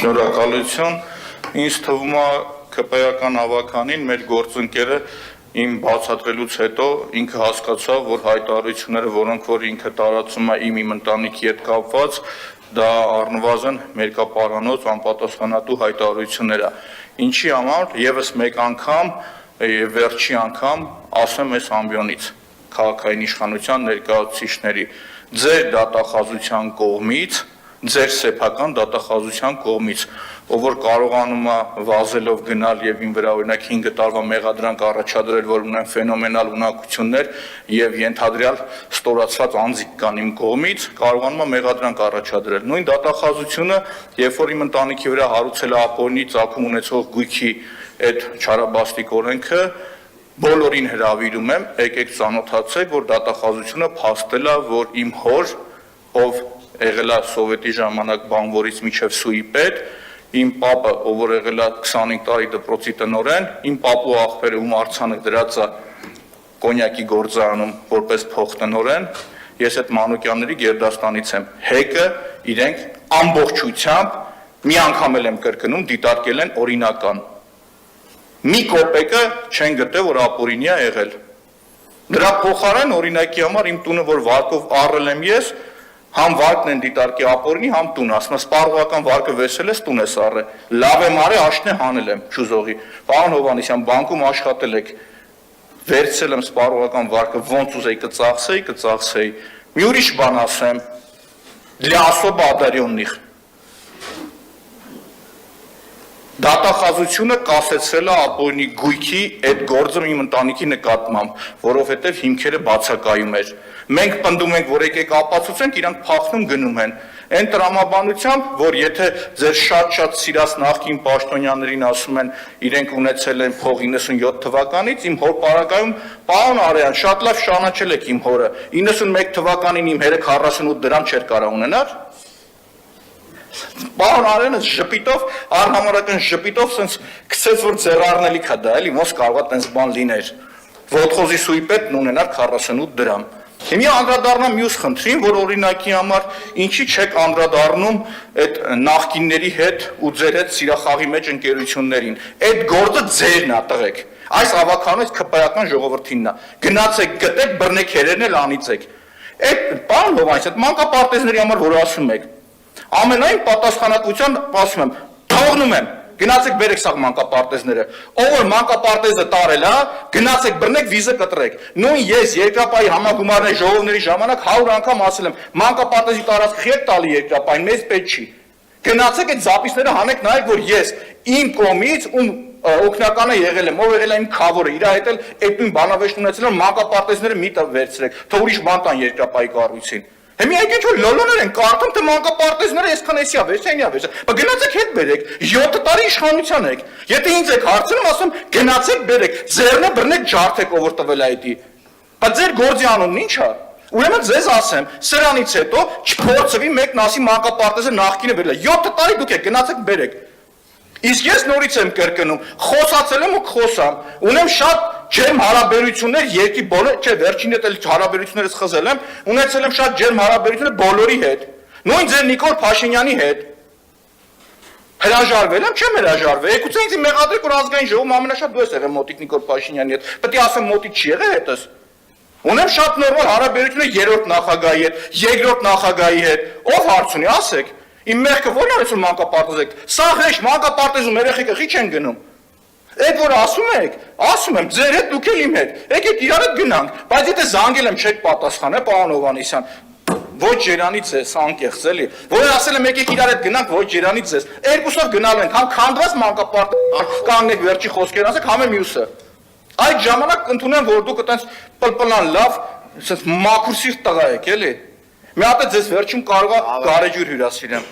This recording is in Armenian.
Շնորհակալություն, ինձ թվում է ԿՊ-ական ավականին մեր գործընկերը իմ բացատրելուց հետո ինքը հասկացավ, որ հայտարարությունները, որոնք որ ինքը տարածում է իմ ընտանիքի հետ կապված, դա առնվազն մերկապարանոց անպատասխանատու հայտարարություններ է, ինչի համար եւս մեկ անգամ եւ վերջի անգամ ասեմ այս ամբիոնից քաղաքային իշխանության ներկայացուցիչների ձեր դատախազության կողմից, ձեր սեփական դատախազության կողմից, ով որ կարողանում է վազելով գնալ եւ ին վրա օրինակ 5 տարվա մեղադրանք առաջադրել, որ ունեն ֆենոմենալ ունակություններ եւ ենթադրյալ ստորացված անձիկ կան իմ կողմից, կարողանում է մեղադրանք առաջադրել։ Նույն դատախազությունը, երբ որ իմ ընտանիքի վրա հարուցել է ապօրինի ծագում ունեցող գույքի այդ չարաբաստիկ օրենքը, բոլորին հրավիրում եմ, եկեք ծանոթացեք, որ դատախազությունը փաստել է, որ իմ հոր, ով եղել է սովետի ժամանակ բանվորից մինչև սուի պետ, իմ պապը, ով որ եղել է 25 տարի դպրոցի տնօրեն, իմ պապու աղբերը ում արձանը դրած է կոնյակի գործարանում որպես փոխտնօրեն, ես այդ Մանուկյանների գերդաստանից եմ, հեկը իրենք ամբողջությամբ մի անգամ եմ կրկնում դիտարկել են օրինական։ Մի կոպեկը չեն գտել, որ ապօրինի է եղել։ Դրա փոխարեն օրինակի համար իմ տունը, որ վարկով առել եմ ես, համ վարկն են դիտարկի ապօրինի, համ տուն, ասում եմ, սպառողական վարկը վեսել ես, տուն ես առել։ Լավ եմ արել, աշնե հանել եմ, չուզողի։ Պարոն Հովհաննիսյան, բանկում աշխատել եք, վերցրել եմ սպառողական վարկը, ոնց ուզեի կծախսեի։ Մի ուրիշ բան ասեմ, для особо одаренных։ Դատախազությունը կասեցրել է ապօրինի գույքի այդ գործը իմ ընտանիքի նկատմամբ, որովհետև հիմքերը բացակայում էր։ Մենք պնդում ենք, որ եկեք ապացուցենք, իրանք փախնում գնում են։ Այն տրամաբանությամբ, որ եթե ձեր շատ սիրած նախկին պաշտոնյաներին ասում են, իրենք ունեցել են փող 97 թվականից, իմ հոր պարագայում, պարոն Արեյան, շատ լավ շանաչել եք իմ հորը, 91 թվականին իմ հերը 48 դրամ չէր կարող ունենալ։ Պարոն Արենը ժպիտով, առհամարական ժպիտով սենց քսեց, որ ձեռառնելիք է դա, էլի ոնց կարող է տենց բան լիներ։ Ոտխոզի սուի պետն ունենար 48 դրամ։ Հիմա անդրադառնամ մյուս խնդրին, որ օրինակի համար ինչի չեք անդրադառնում այդ նախկինների հետ ու ձեր հետ սիրախաղի մեջ ընկերություններին։ Այդ գործը ձերն է, տղեկ։ Այս ավականից ԿՊ-ական ժողովրդինն է։ Գնացեք, գտեք, բռնեք հերերն էլ անիծեք։ Այդ պարոն Հովհաննիսյան, մանկապարտեզների համար որ ասում եք, ամենայն պատասխանատվության ասում եմ, թողնում եմ, գնացեք բերեք սաղ մանկապարտեզները, ով որ մանկապարտեզը տարել է, գնացեք բռնեք վիզը կտրեք, նույն ես երկրապահի համագումարների ժողովների ժամանակ 100 անգամ ասել եմ, մանկապարտեզի տարածքի հետ տալի երկրապահին, մեզ պետք չի, գնացեք այդ զապիսները հանեք նայեք, որ ես իմ կողմից ում օգնականը եղել եմ, ով եղել է իմ քավորը, իր հետ էլ այդ նույն բանավեճն ունեցել եմ, մանկապարտեզները մի տեղ վերցրեք, թող ուրիշ բան տան երկրապահի կառույցին։ Հիմա եկեք որ լոլոներ են կարդում, թե մանկապարտեզները այսքան էսիա վերցնիա վերցա։ Բայց գնացեք հետ բերեք, 7 տարի իշխանության եք։ Եթե ինձ եք հարցնում, ասում գնացեք բերեք, ձեռնը բռնեք ջարդեք, ով որ տվել է այդի։ Բայց ձեր գործի անունն ի՞նչ է։ Ուրեմն ձեզ ասեմ, սրանից հետո չփորձվի մեկն ասի մանկապարտեզը նախկինը վերել է։ 7 տարի դուք եք գնացեք բերեք։ Իսկ ես նորից եմ կրկնում, խոսացել եմ ու խոսամ, ունեմ շատ ջերմ հարաբերություններ երկի բոլոր, չէ, վերջին հետ էլ հարաբերություններս խզել եմ, ունեցել եմ շատ ջերմ հարաբերություններ բոլորի հետ, նույն ձեր Նիկոլ Փաշինյանի հետ։ Հրաժարվել եմ, չեմ հրաժարվել, եկուցե ինձ մեղադրեք, որ ազգային ժողովում ամենաշատ դու ես եղել մոտիկ Նիկոլ Փաշինյանի հետ, պետք է ասեմ մոտիկ չի եղել հետս։ Ունեմ շատ նորմալ հարաբերություններ երրորդ նախագահի հետ, երկրորդ նախագահի հետ, ով հարց ունի, ասեք։ Իմ մեղքը ո՞րն է որ մանկապարտեզ եք։ Սա հեշտ մանկապարտեզում երեխեքը քիչ են գնում։ Այդ որ ասում եք, ասում եմ, ձեր հետ դուք էլ իմ հետ։ Եկեք իրար հետ գնանք, բայց եթե զանգել եմ չեք պատասխանել, պարոն Հովհաննիսյան, ոչ ջերանից էս անկեղծ էլի։ Որ ասել եմ եկեք իրար հետ գնանք, ոչ ջերանից էս։ Երկուսով գնալու ենք, համ քանդված մանկապարտեզ կանգնեք վերջի խոսքերն ասեք, համ մյուսը։ Այդ ժամանակ կընդունեմ, որ դուք այտենց պլպլան լավ, այսպես մաքուր սիրտ տղա եք, էլի։ Մի հատ է ձեզ վերջում կարող է գարեջուր հյուրասիրեմ։